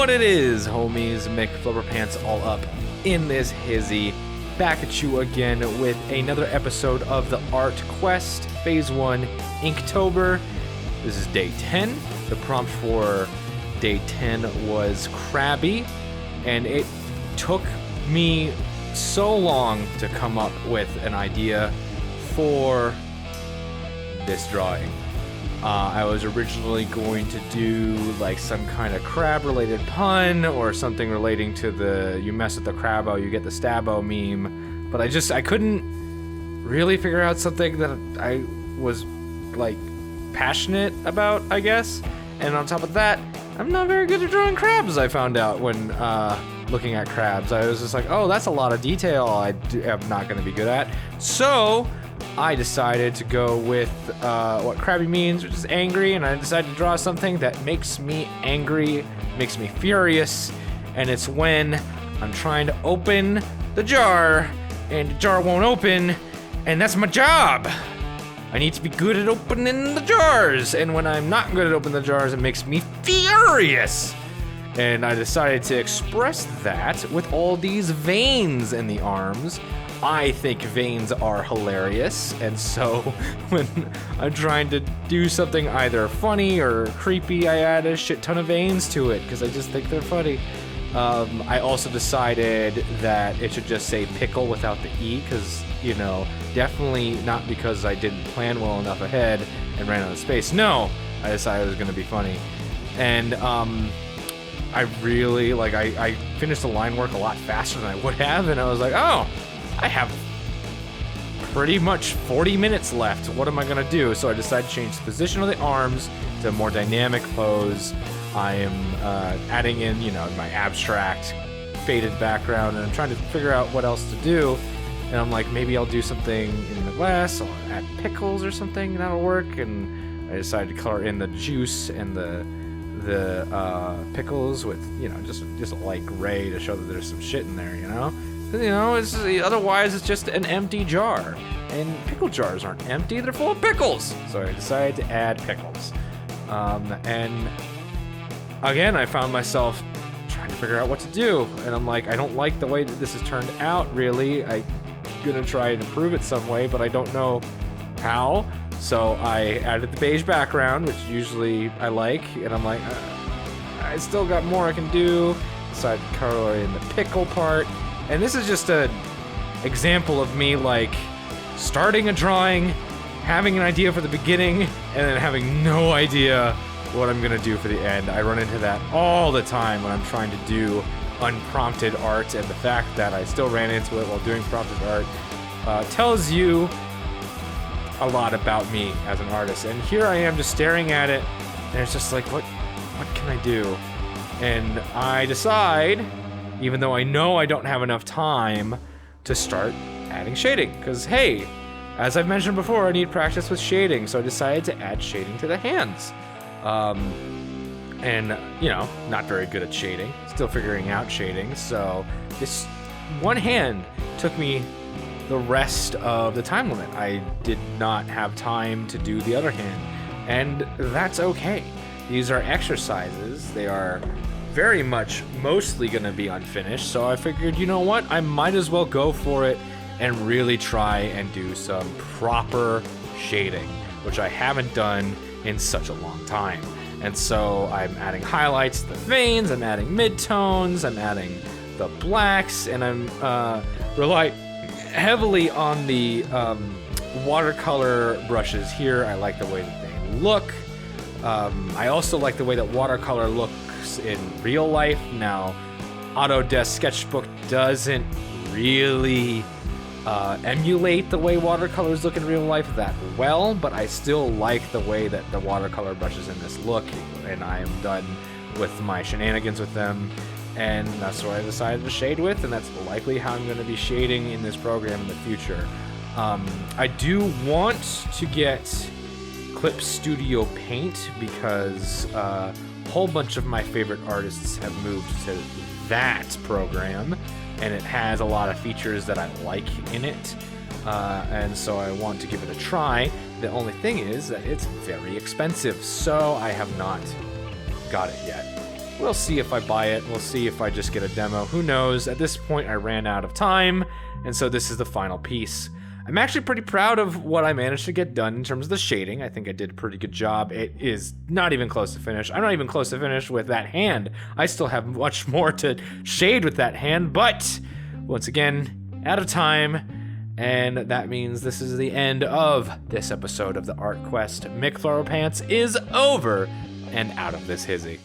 What it is, homies, Mick Flubberpants all up in this hizzy. Back at you again with another episode of the Art Quest, Phase 1, Inktober. This is day 10. The prompt for day 10 was Crabby, and it took me so long to come up with an idea for this drawing. I was originally going to do like some kind of crab-related pun or something relating to the you mess with the crabbo, you get the stabbo meme, but I couldn't really figure out something that I was like passionate about, I guess. And on top of that, I'm not very good at drawing crabs, I found out when looking at crabs. I was just like, oh, that's a lot of detail I'm not going to be good at. So I decided to go with what Crabby means, which is angry, and I decided to draw something that makes me angry, makes me furious, and it's when I'm trying to open the jar, and the jar won't open, and that's my job! I need to be good at opening the jars, and when I'm not good at opening the jars, it makes me furious! And I decided to express that with all these veins in the arms. I think veins are hilarious, and so when I'm trying to do something either funny or creepy, I add a shit ton of veins to it, because I just think they're funny. I also decided that it should just say pickle without the E, because, you know, definitely not because I didn't plan well enough ahead and ran out of space. No, I decided it was going to be funny. And I really, I finished the line work a lot faster than I would have, and I was like, oh, I have pretty much 40 minutes left. What am I gonna do? So I decided to change the position of the arms to a more dynamic pose. I am adding in, my abstract faded background, and I'm trying to figure out what else to do. And I'm like, maybe I'll do something in the glass, I'll add pickles or something, and that'll work. And I decided to color in the juice and the pickles with, just a light gray to show that there's some shit in there, otherwise it's just an empty jar. And pickle jars aren't empty, they're full of pickles. So I decided to add pickles. And again, I found myself trying to figure out what to do. And I'm like, I don't like the way that this has turned out, really. I'm gonna try and improve it some way, but I don't know how. So I added the beige background, which usually I like. And I'm like, I still got more I can do. Decided to color in the pickle part. And this is just an example of me, starting a drawing, having an idea for the beginning, and then having no idea what I'm gonna do for the end. I run into that all the time when I'm trying to do unprompted art, and the fact that I still ran into it while doing prompted art tells you a lot about me as an artist. And here I am just staring at it, and it's just like, what can I do? And I decide, even though I know I don't have enough time, to start adding shading. Because, hey, as I've mentioned before, I need practice with shading, so I decided to add shading to the hands. And, not very good at shading. Still figuring out shading, so this one hand took me the rest of the time limit. I did not have time to do the other hand, and that's okay. These are exercises. They are very much mostly gonna be unfinished, so I figured, you know what, I might as well go for it and really try and do some proper shading, which I haven't done in such a long time. And so I'm adding highlights to the veins, I'm adding midtones, I'm adding the blacks, and I'm rely heavily on the watercolor brushes here. I like the way that they look. I also like the way that watercolor looks in real life. Now, Autodesk Sketchbook doesn't really emulate the way watercolors look in real life that well, but I still like the way that the watercolor brushes in this look, and I am done with my shenanigans with them, and that's what I decided to shade with, and that's likely how I'm going to be shading in this program in the future. I do want to get Clip Studio Paint, because a whole bunch of my favorite artists have moved to that program, and it has a lot of features that I like in it, and so I want to give it a try. The only thing is that it's very expensive, so I have not got it yet. We'll see if I buy it. We'll see if I just get a demo. Who knows? At this point, I ran out of time, and so this is the final piece. I'm actually pretty proud of what I managed to get done in terms of the shading. I think I did a pretty good job. It is not even close to finish. I'm not even close to finish with that hand. I still have much more to shade with that hand, but once again, out of time, and that means this is the end of this episode of the Art Quest. Mick Flowerpants is over and out of this hizzy.